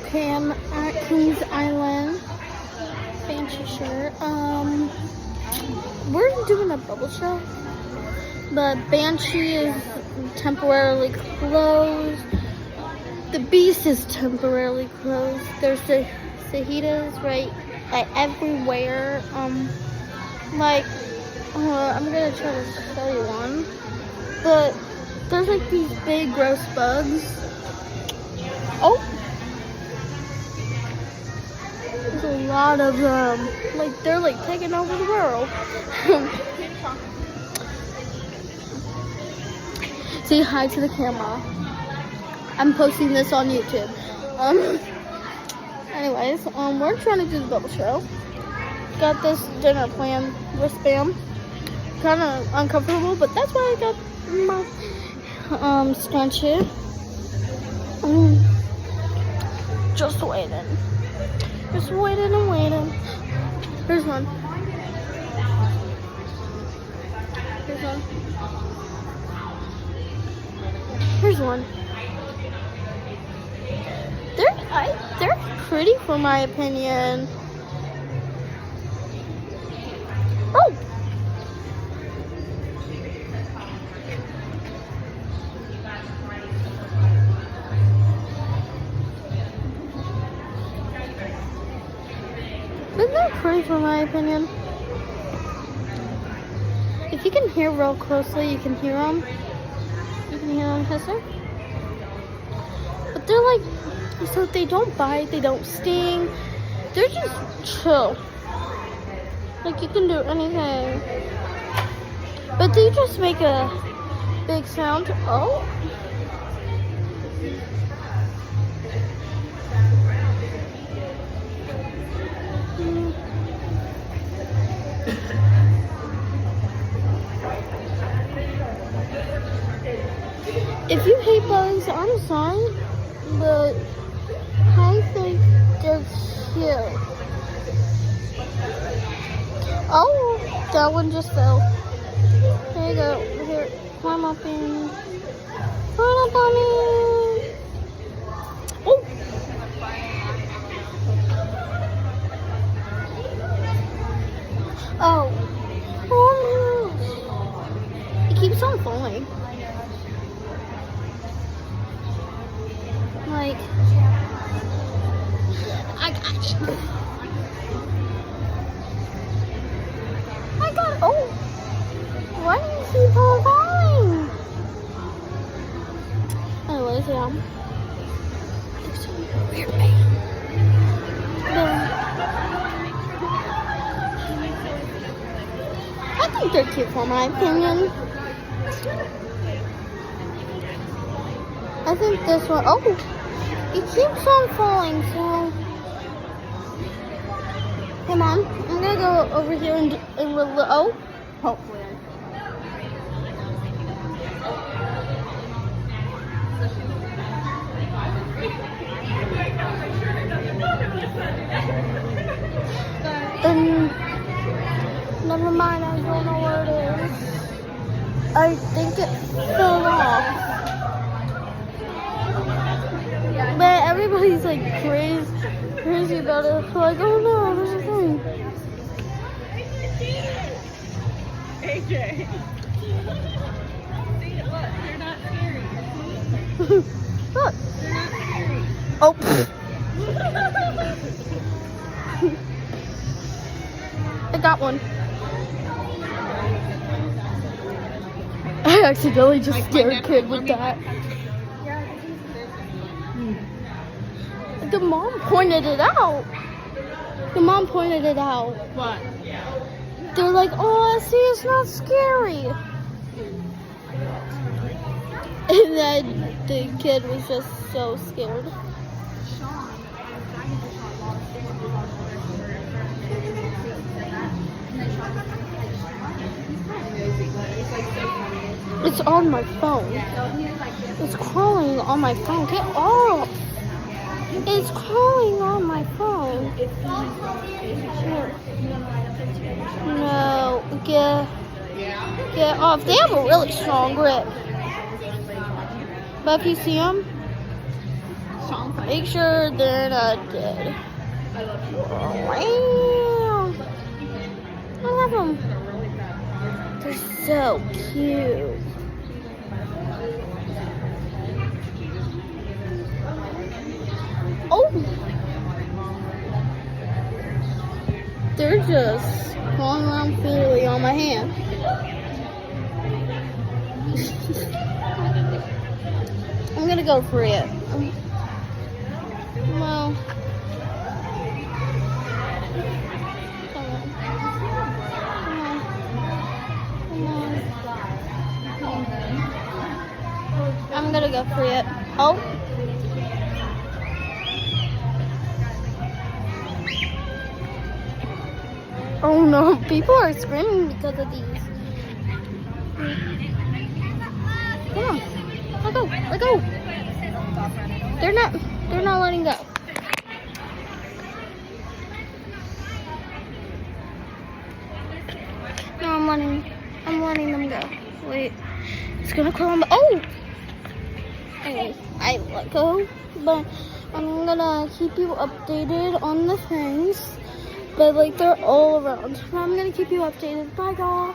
Okay, I'm at Kings Island. Fancy shirt. We're doing a bubble show, but Banshee is temporarily closed. The Beast is temporarily closed. There's the Cicadas right everywhere. I'm gonna try to show you one, but there's like these big gross bugs. Oh. There's a lot of them. They're like taking over the world. Say hi to the camera. I'm posting this on YouTube. Anyways, we're trying to do the bubble show. Got this dinner plan wristband. Kind of uncomfortable, but that's why I got my scrunchie. Just waiting. Just waiting and waiting. Here's one. Here's one. Here's one. They're pretty for my opinion. Oh! Isn't that pretty for my opinion? If you can hear real closely, you can hear them. You can hear them hissing. But they're like, so they don't bite, they don't sting. They're just chill. Like you can do anything. But they just make a big sound. Oh. If you hate bugs, I'm sorry, but I think they're cute. Oh, that one just fell. There you go. Here, climb up in. Climb up on me. Oh. Oh. Oh. It keeps on falling. Like, I got it. I got it. Oh, why do you keep on falling? Anyways, yeah. There's some weird pain. I think they're cute for my opinion. I think this one, oh, it keeps on falling, so, hey Mom, I'm gonna go over here and oh, hopefully. Never mind, I don't know where it is. I think it fell off. But everybody's like crazy about it. Like, oh no, there's a thing. AJ. See, look, they're not scary. Look. They're not scary. Oh. I got one. I accidentally just scared a kid with that. The mom pointed it out. The mom pointed it out. What? They're like, oh, see, it's not scary. And then the kid was just so scared. It's on my phone. It's crawling on my phone. Get off! It's crawling on my phone. No, get off. They have a really strong grip. But if you see them, Sean's like, Make sure they're not dead. I love you. Wow. I love them. They're so cute. Oh. They're just crawling around freely on my hand. I'm gonna go for it. Well, come on. I'm gonna go for it. Oh. Oh no, people are screaming because of these. Come on. Let go. Let go. They're not letting go. No, I'm letting them go. Wait. It's gonna crawl on the, oh! Anyways, I let go, but I'm gonna keep you updated on the things. But like they're all around. But I'm gonna keep you updated. Bye, y'all.